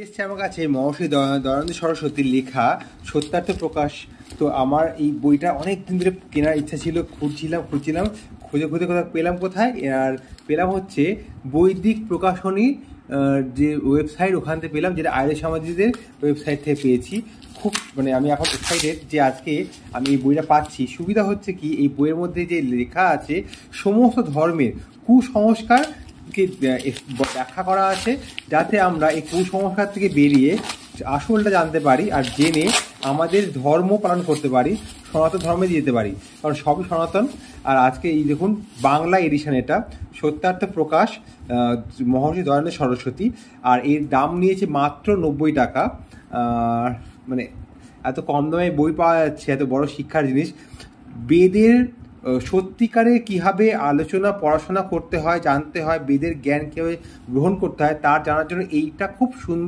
এসছে আমার কাছে মহর্ষি দয়ানন্দ সরস্বতীর লেখা সত্যার্থ প্রকাশ। তো আমার এই বইটা অনেক দিন ধরে কেনার ইচ্ছা ছিল, খুঁজছিলাম খুঁজে খুঁজে কোথাও পেলাম, কোথায় আর পেলাম হচ্ছে বৈদিক প্রকাশনী যে ওয়েবসাইট, ওখান থেকে পেলাম, যেটা আর্য সমাজীদের ওয়েবসাইট থেকে পেয়েছি। খুব আমি এখন এক্সাইটেড যে আজকে আমি এই বইটা পাচ্ছি। সুবিধা হচ্ছে কি, এই বইয়ের মধ্যে যে লেখা আছে সমস্ত ধর্মের কুসংস্কার ব্যাখ্যা করা আছে, যাতে আমরা এই কুসংস্কার থেকে বেরিয়ে আসলটা জানতে পারি আর জেনে আমাদের ধর্ম পালন করতে পারি, সনাতন ধর্মে যেতে পারি, কারণ সবই সনাতন। আর আজকে এই দেখুন বাংলা এডিশন, এটা সত্যার্থ প্রকাশ, মহর্ষি দয়ানন্দ সরস্বতী। আর এর দাম নিয়েছে মাত্র 90 টাকা। এত কম দামে বই পাওয়া যাচ্ছে, এত বড় শিক্ষার জিনিস। বেদের সত্যিকারে কীভাবে আলোচনা পড়াশোনা করতে হয়, জানতে হয়, বেদের জ্ঞান কীভাবে গ্রহণ করতে হয়, তার জানার জন্য এইটা খুব সুন্দর।